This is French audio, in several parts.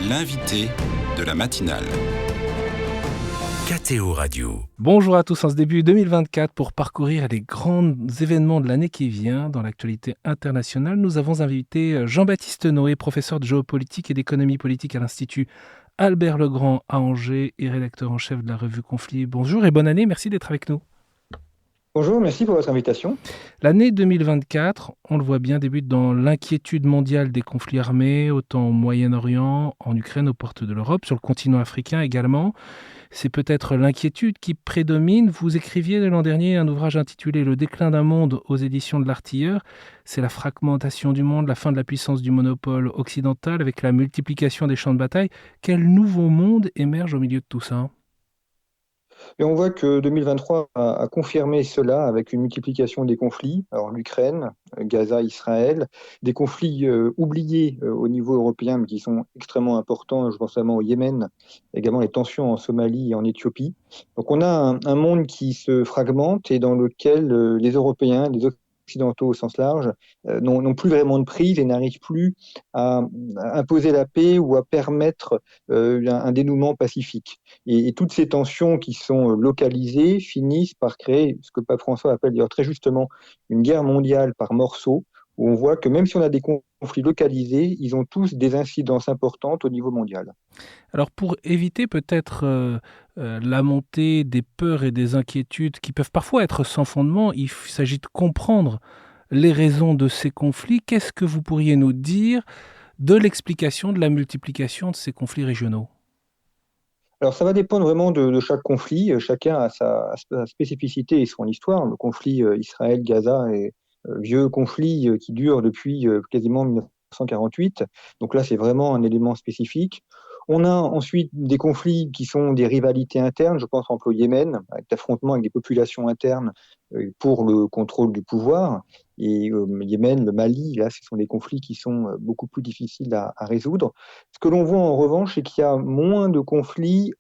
L'invité de la matinale. KTO Radio. Bonjour à tous, en ce début 2024, pour parcourir les grands événements de l'année qui vient dans l'actualité internationale, nous avons invité Jean-Baptiste Noé, professeur de géopolitique et d'économie politique à l'Institut Albert Legrand à Angers et rédacteur en chef de la revue Conflit. Bonjour et bonne année, merci d'être avec nous. Bonjour, merci pour votre invitation. L'année 2024, on le voit bien, débute dans l'inquiétude mondiale des conflits armés, autant au Moyen-Orient, en Ukraine, aux portes de l'Europe, sur le continent africain également. C'est peut-être l'inquiétude qui prédomine. Vous écriviez l'an dernier un ouvrage intitulé « Le déclin d'un monde » aux éditions de l'Artilleur. C'est la fragmentation du monde, la fin de la puissance du monopole occidental avec la multiplication des champs de bataille. Quel nouveau monde émerge au milieu de tout ça ? Et on voit que 2023 a confirmé cela avec une multiplication des conflits. Alors l'Ukraine, Gaza, Israël, des conflits oubliés au niveau européen, mais qui sont extrêmement importants. Je pense notamment au Yémen, également les tensions en Somalie et en Éthiopie. Donc on a un monde qui se fragmente et dans lequel les Européens, les occidentaux au sens large, n'ont plus vraiment de prise et n'arrivent plus à imposer la paix ou à permettre un dénouement pacifique. Et toutes ces tensions qui sont localisées finissent par créer ce que Pape François appelle d'ailleurs très justement une guerre mondiale par morceaux, où on voit que même si on a des conflits localisés, ils ont tous des incidences importantes au niveau mondial. Alors pour éviter peut-être la montée des peurs et des inquiétudes qui peuvent parfois être sans fondement, il s'agit de comprendre les raisons de ces conflits. Qu'est-ce que vous pourriez nous dire de l'explication de la multiplication de ces conflits régionaux ? Alors ça va dépendre vraiment de chaque conflit. Chacun a sa spécificité et son histoire. Le conflit Israël-Gaza est vieux conflit qui dure depuis quasiment 1948. Donc là, c'est vraiment un élément spécifique. On a ensuite des conflits qui sont des rivalités internes. Je pense par exemple au Yémen, avec l'affrontement avec des populations internes pour le contrôle du pouvoir. Et le Yémen, le Mali, là, ce sont des conflits qui sont beaucoup plus difficiles à résoudre. Ce que l'on voit en revanche, c'est qu'il y a moins de conflits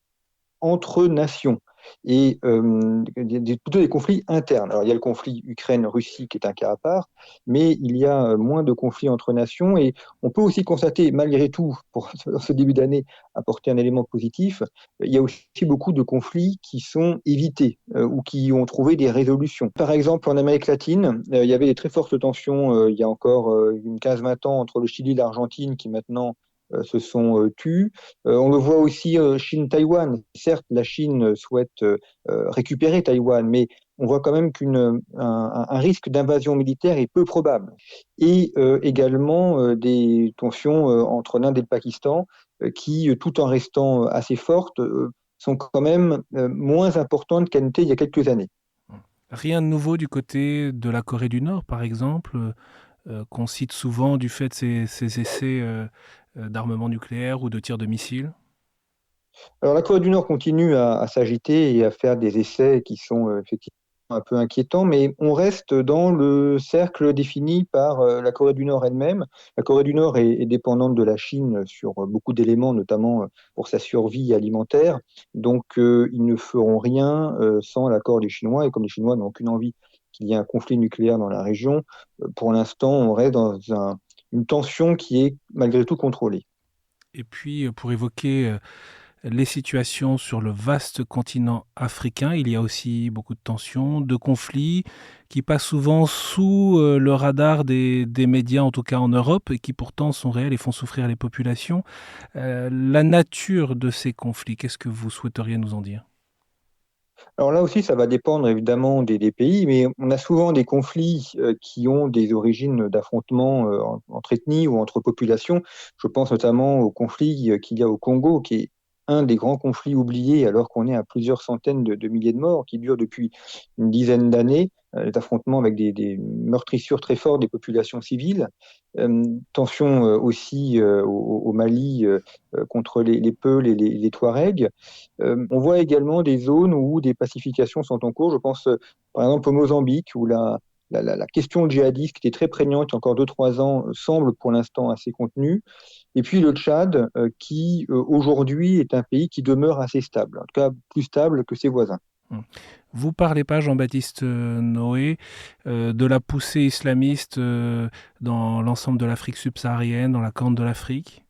entre nations et plutôt des conflits internes. Alors il y a le conflit Ukraine-Russie qui est un cas à part, mais il y a moins de conflits entre nations et on peut aussi constater, malgré tout, pour ce début d'année, apporter un élément positif, il y a aussi beaucoup de conflits qui sont évités ou qui ont trouvé des résolutions. Par exemple, en Amérique latine, il y avait des très fortes tensions il y a encore une 15-20 ans entre le Chili et l'Argentine qui maintenant se sont tus. On le voit aussi Chine-Taïwan. Certes, la Chine souhaite récupérer Taïwan, mais on voit quand même qu'un risque d'invasion militaire est peu probable. Et également des tensions entre l'Inde et le Pakistan qui, tout en restant assez fortes, sont quand même moins importantes qu'elles n'étaient il y a quelques années. Rien de nouveau du côté de la Corée du Nord, par exemple, qu'on cite souvent du fait de ces essais d'armement nucléaire ou de tir de missiles ? Alors la Corée du Nord continue à s'agiter et à faire des essais qui sont effectivement un peu inquiétants, mais on reste dans le cercle défini par la Corée du Nord elle-même. La Corée du Nord est dépendante de la Chine sur beaucoup d'éléments, notamment pour sa survie alimentaire. Donc ils ne feront rien sans l'accord des Chinois, et comme les Chinois n'ont aucune envie qu'il y ait un conflit nucléaire dans la région, pour l'instant on reste dans une tension qui est malgré tout contrôlée. Et puis, pour évoquer les situations sur le vaste continent africain, il y a aussi beaucoup de tensions, de conflits qui passent souvent sous le radar des médias, en tout cas en Europe, et qui pourtant sont réels et font souffrir les populations. La nature de ces conflits, qu'est-ce que vous souhaiteriez nous en dire ? Alors là aussi, ça va dépendre évidemment des pays, mais on a souvent des conflits qui ont des origines d'affrontements entre ethnies ou entre populations. Je pense notamment au conflit qu'il y a au Congo, qui est un des grands conflits oubliés alors qu'on est à plusieurs centaines de milliers de morts, qui dure depuis une dizaine d'années, d'affrontements avec des meurtrissures très fortes des populations civiles. Tensions aussi au Mali contre les Peuls et les Touaregs. On voit également des zones où des pacifications sont en cours. Je pense par exemple au Mozambique, où la question djihadiste, qui était très prégnante il y a encore 2-3 ans, semble pour l'instant assez contenue. Et puis le Tchad, qui aujourd'hui est un pays qui demeure assez stable, en tout cas plus stable que ses voisins. Vous parlez pas, Jean-Baptiste Noé, de la poussée islamiste dans l'ensemble de l'Afrique subsaharienne, dans la Corne de l'Afrique ?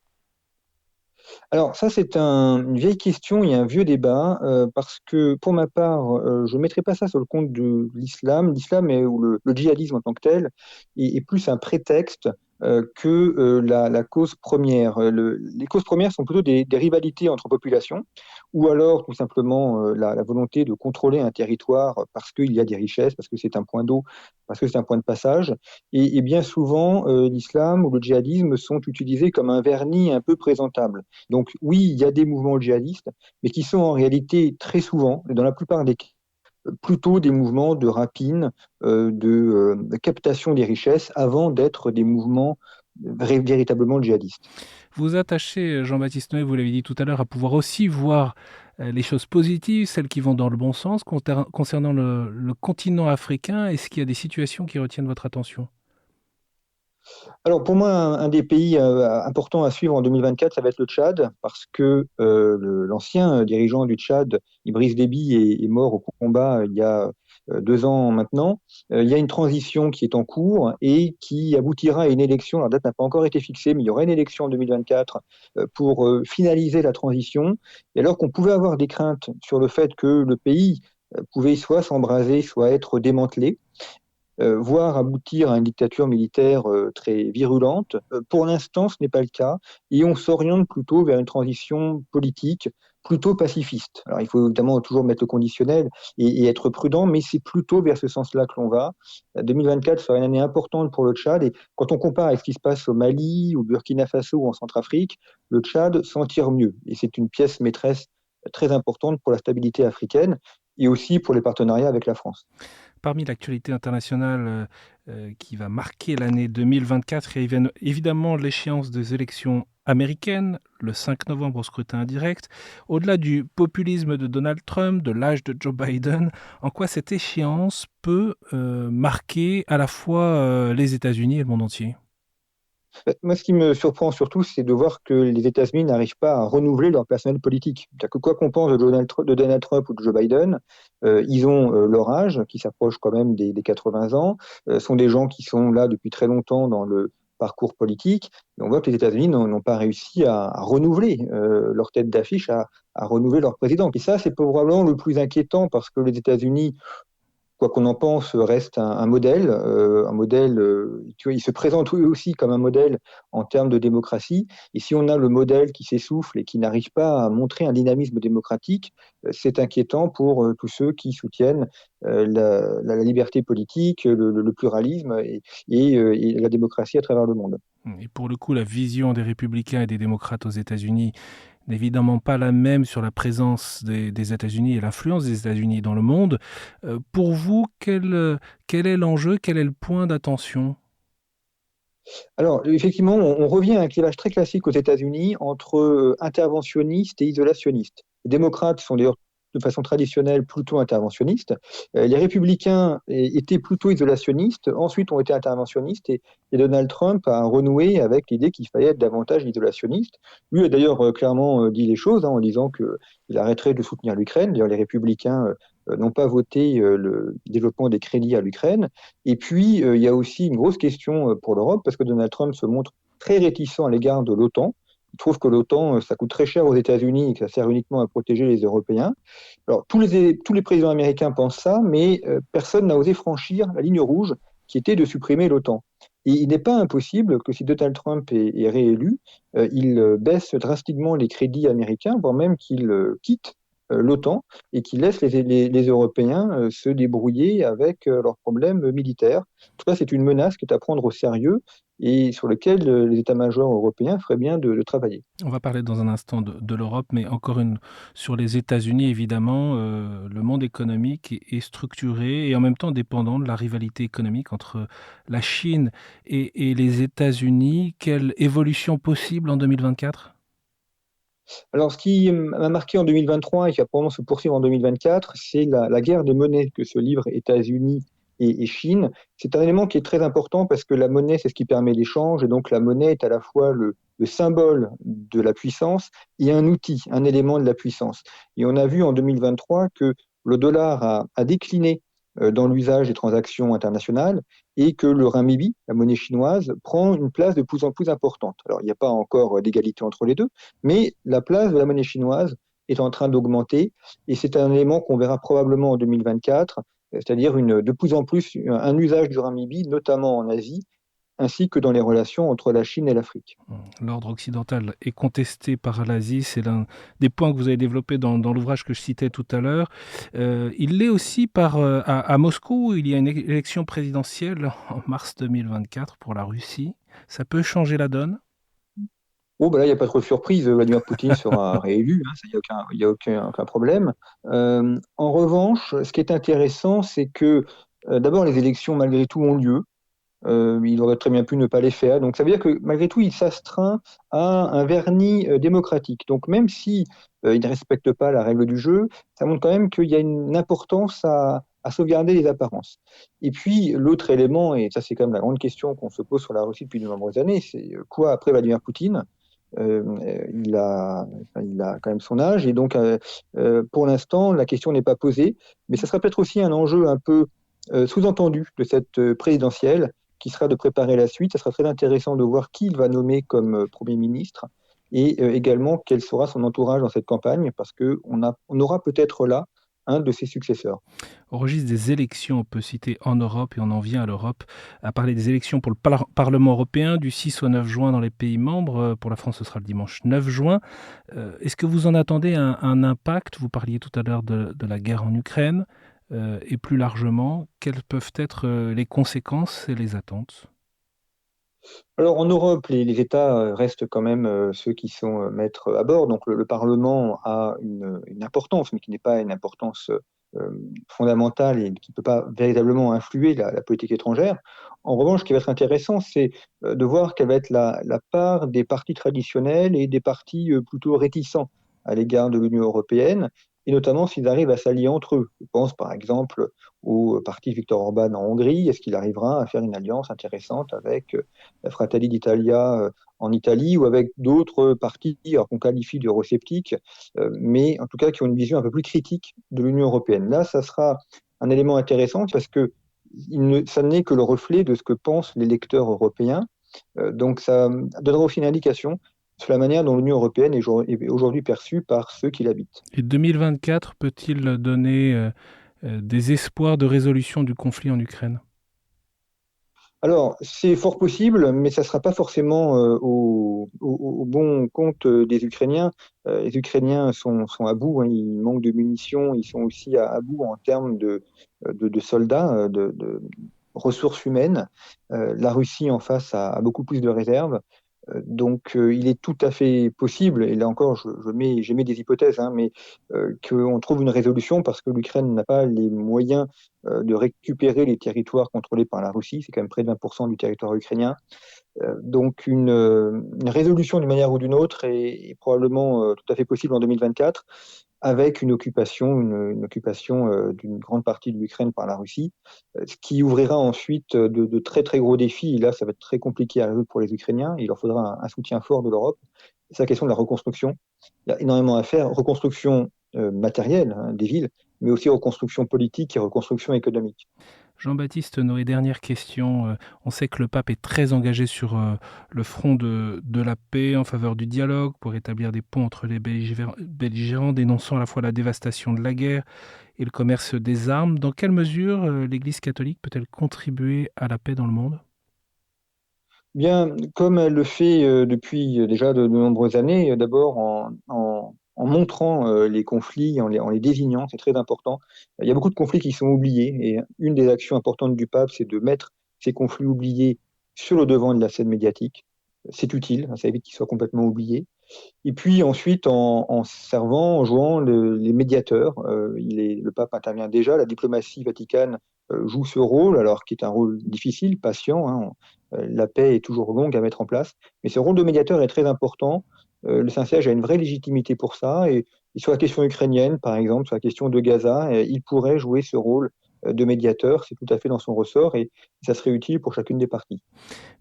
Alors ça, c'est une vieille question et un vieux débat, parce que pour ma part, je ne mettrai pas ça sur le compte de l'islam. L'islam ou le djihadisme en tant que tel est plus un prétexte que la cause première. Les causes premières sont plutôt des rivalités entre populations, ou alors tout simplement la volonté de contrôler un territoire parce qu'il y a des richesses, parce que c'est un point d'eau, parce que c'est un point de passage. Et bien souvent, l'islam ou le djihadisme sont utilisés comme un vernis un peu présentable. Donc oui, il y a des mouvements djihadistes, mais qui sont en réalité très souvent, et dans la plupart des cas, plutôt des mouvements de rapine, de captation des richesses, avant d'être des mouvements véritablement djihadistes. Vous attachez, Jean-Baptiste Noé, vous l'avez dit tout à l'heure, à pouvoir aussi voir les choses positives, celles qui vont dans le bon sens. Concernant le continent africain, est-ce qu'il y a des situations qui retiennent votre attention? Alors pour moi, un des pays importants à suivre en 2024, ça va être le Tchad, parce que l'ancien dirigeant du Tchad, Idriss Déby, est mort au combat il y a 2 ans maintenant. Il y a une transition qui est en cours et qui aboutira à une élection. La date n'a pas encore été fixée, mais il y aura une élection en 2024 pour finaliser la transition. Et alors qu'on pouvait avoir des craintes sur le fait que le pays pouvait soit s'embraser, soit être démantelé, voire aboutir à une dictature militaire très virulente. Pour l'instant, ce n'est pas le cas, et on s'oriente plutôt vers une transition politique plutôt pacifiste. Alors il faut évidemment toujours mettre le conditionnel et être prudent, mais c'est plutôt vers ce sens-là que l'on va. 2024 sera une année importante pour le Tchad, et quand on compare avec ce qui se passe au Mali, au Burkina Faso ou en Centrafrique, le Tchad s'en tire mieux, et c'est une pièce maîtresse très importante pour la stabilité africaine et aussi pour les partenariats avec la France. Parmi l'actualité internationale qui va marquer l'année 2024, il y a évidemment l'échéance des élections américaines, le 5 novembre au scrutin indirect. Au-delà du populisme de Donald Trump, de l'âge de Joe Biden, en quoi cette échéance peut marquer à la fois les États-Unis et le monde entier? Moi, ce qui me surprend surtout, c'est de voir que les États-Unis n'arrivent pas à renouveler leur personnel politique. C'est-à-dire que quoi qu'on pense de Donald Trump ou de Joe Biden, ils ont leur âge, qui s'approche quand même des 80 ans, sont des gens qui sont là depuis très longtemps dans le parcours politique. Et on voit que les États-Unis n'ont pas réussi à renouveler leur tête d'affiche, à renouveler leur président. Et ça, c'est probablement le plus inquiétant parce que les États-Unis, quoi qu'on en pense, reste un modèle. Tu vois, il se présente eux aussi comme un modèle en termes de démocratie. Et si on a le modèle qui s'essouffle et qui n'arrive pas à montrer un dynamisme démocratique, c'est inquiétant pour tous ceux qui soutiennent la liberté politique, le pluralisme et la démocratie à travers le monde. Et pour le coup, la vision des républicains et des démocrates aux États-Unis n'est évidemment pas la même sur la présence des États-Unis et l'influence des États-Unis dans le monde. Pour vous, quel est l'enjeu, quel est le point d'attention? Alors, effectivement, on revient à un clivage très classique aux États-Unis entre interventionnistes et isolationnistes. Les démocrates sont d'ailleurs de façon traditionnelle plutôt interventionnistes. Les républicains étaient plutôt isolationnistes, ensuite ont été interventionnistes, et Donald Trump a renoué avec l'idée qu'il fallait être davantage isolationniste. Lui a d'ailleurs clairement dit les choses en disant qu'il arrêterait de soutenir l'Ukraine. D'ailleurs, les républicains n'ont pas voté le développement des crédits à l'Ukraine. Et puis, il y a aussi une grosse question pour l'Europe, parce que Donald Trump se montre très réticent à l'égard de l'OTAN. Il trouve que l'OTAN, ça coûte très cher aux États-Unis et que ça sert uniquement à protéger les Européens. Alors, tous les présidents américains pensent ça, mais personne n'a osé franchir la ligne rouge qui était de supprimer l'OTAN. Et il n'est pas impossible que si Donald Trump est réélu, il baisse drastiquement les crédits américains, voire même qu'il quitte l'OTAN et qui laisse les Européens se débrouiller avec leurs problèmes militaires. Tout ça, c'est une menace qui est à prendre au sérieux et sur lequel les états-majors européens feraient bien de travailler. On va parler dans un instant de l'Europe, mais sur les États-Unis, évidemment, le monde économique est structuré et en même temps dépendant de la rivalité économique entre la Chine et les États-Unis. Quelle évolution possible en 2024? Alors, ce qui m'a marqué en 2023 et qui va probablement se poursuivre en 2024, c'est la guerre des monnaies que se livrent États-Unis et Chine. C'est un élément qui est très important parce que la monnaie, c'est ce qui permet l'échange, et donc la monnaie est à la fois le symbole de la puissance et un outil, un élément de la puissance. Et on a vu en 2023 que le dollar a décliné dans l'usage des transactions internationales, et que le renminbi, la monnaie chinoise, prend une place de plus en plus importante. Alors, il n'y a pas encore d'égalité entre les deux, mais la place de la monnaie chinoise est en train d'augmenter, et c'est un élément qu'on verra probablement en 2024, c'est-à-dire de plus en plus un usage du renminbi, notamment en Asie, ainsi que dans les relations entre la Chine et l'Afrique. L'ordre occidental est contesté par l'Asie, c'est l'un des points que vous avez développé dans l'ouvrage que je citais tout à l'heure. Il l'est aussi à Moscou, où il y a une élection présidentielle en mars 2024 pour la Russie. Ça peut changer la donne? Oh, ben là, il n'y a pas trop de surprise. Vladimir Poutine sera réélu, hein, ça, il y a aucun problème. En revanche, ce qui est intéressant, c'est que d'abord, les élections, malgré tout, ont lieu. Il aurait très bien pu ne pas les faire. Donc ça veut dire que malgré tout, il s'astreint à un vernis démocratique. Donc même si il ne respecte pas la règle du jeu, ça montre quand même qu'il y a une importance à sauvegarder les apparences. Et puis l'autre élément, et ça c'est quand même la grande question qu'on se pose sur la Russie depuis de nombreuses années, c'est quoi après Vladimir Poutine? Il a quand même son âge, et donc pour l'instant la question n'est pas posée, mais ça sera peut-être aussi un enjeu un peu sous-entendu de cette présidentielle, qui sera de préparer la suite. Ça sera très intéressant de voir qui il va nommer comme Premier ministre, et également quel sera son entourage dans cette campagne, parce qu'on aura peut-être là un de ses successeurs. Au registre des élections, on peut citer en Europe, et on en vient à l'Europe, à parler des élections pour le Parlement européen du 6 au 9 juin dans les pays membres. Pour la France, ce sera le dimanche 9 juin. Est-ce que vous en attendez un impact? Vous parliez tout à l'heure de la guerre en Ukraine. Et plus largement, quelles peuvent être les conséquences et les attentes? Alors en Europe, les États restent quand même ceux qui sont maîtres à bord. Donc le Parlement a une importance, mais qui n'est pas une importance fondamentale et qui ne peut pas véritablement influer la politique étrangère. En revanche, ce qui va être intéressant, c'est de voir quelle va être la part des partis traditionnels et des partis plutôt réticents à l'égard de l'Union européenne, et notamment s'ils arrivent à s'allier entre eux. Je pense par exemple au parti Viktor Orban en Hongrie. Est-ce qu'il arrivera à faire une alliance intéressante avec la Fratelli d'Italia en Italie, ou avec d'autres partis qu'on qualifie d'eurosceptiques, mais en tout cas qui ont une vision un peu plus critique de l'Union européenne. Là, ça sera un élément intéressant, parce que ça n'est que le reflet de ce que pensent les lecteurs européens. Donc ça donnera aussi une indication sur la manière dont l'Union européenne est aujourd'hui perçue par ceux qui l'habitent. Et 2024 peut-il donner des espoirs de résolution du conflit en Ukraine? Alors, c'est fort possible, mais ça ne sera pas forcément au bon compte des Ukrainiens. Les Ukrainiens sont à bout, hein, ils manquent de munitions, ils sont aussi à bout en termes de soldats, de ressources humaines. La Russie en face a beaucoup plus de réserves. Donc, il est tout à fait possible, et là encore, j'émets des hypothèses, hein, mais qu'on trouve une résolution, parce que l'Ukraine n'a pas les moyens de récupérer les territoires contrôlés par la Russie. C'est quand même près de 20% du territoire ukrainien. Donc, une résolution d'une manière ou d'une autre est probablement tout à fait possible en 2024, avec une occupation d'une grande partie de l'Ukraine par la Russie, ce qui ouvrira ensuite de très très gros défis. Et là, ça va être très compliqué à résoudre pour les Ukrainiens. Il leur faudra un soutien fort de l'Europe. C'est la question de la reconstruction. Il y a énormément à faire. Reconstruction matérielle, hein, des villes, mais aussi reconstruction politique et reconstruction économique. Jean-Baptiste Noé, dernière question. On sait que le pape est très engagé sur le front de la paix, en faveur du dialogue, pour établir des ponts entre les belligérants, dénonçant à la fois la dévastation de la guerre et le commerce des armes. Dans quelle mesure l'Église catholique peut-elle contribuer à la paix dans le monde? Bien, comme elle le fait depuis déjà de nombreuses années, d'abord en montrant les conflits, en les désignant, c'est très important. Il y a beaucoup de conflits qui sont oubliés, et une des actions importantes du pape, c'est de mettre ces conflits oubliés sur le devant de la scène médiatique. C'est utile, hein, ça évite qu'ils soient complètement oubliés. Et puis ensuite, en servant, en jouant les médiateurs, le pape intervient déjà, la diplomatie vaticane joue ce rôle, alors qui est un rôle difficile, patient, hein. La paix est toujours longue à mettre en place, mais ce rôle de médiateur est très important. Le Saint-Siège a une vraie légitimité pour ça, et sur la question ukrainienne, par exemple, sur la question de Gaza, il pourrait jouer ce rôle de médiateur, c'est tout à fait dans son ressort et ça serait utile pour chacune des parties.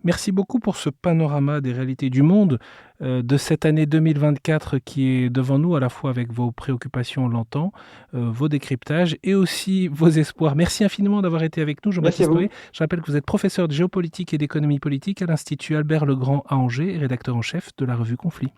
Merci beaucoup pour ce panorama des réalités du monde de cette année 2024 qui est devant nous, à la fois avec vos préoccupations, on l'entend, vos décryptages et aussi vos espoirs. Merci infiniment d'avoir été avec nous, Merci à Jean-Baptiste vous. Noé. Je rappelle que vous êtes professeur de géopolitique et d'économie politique à l'Institut Albert Legrand à Angers et rédacteur en chef de la revue Conflit.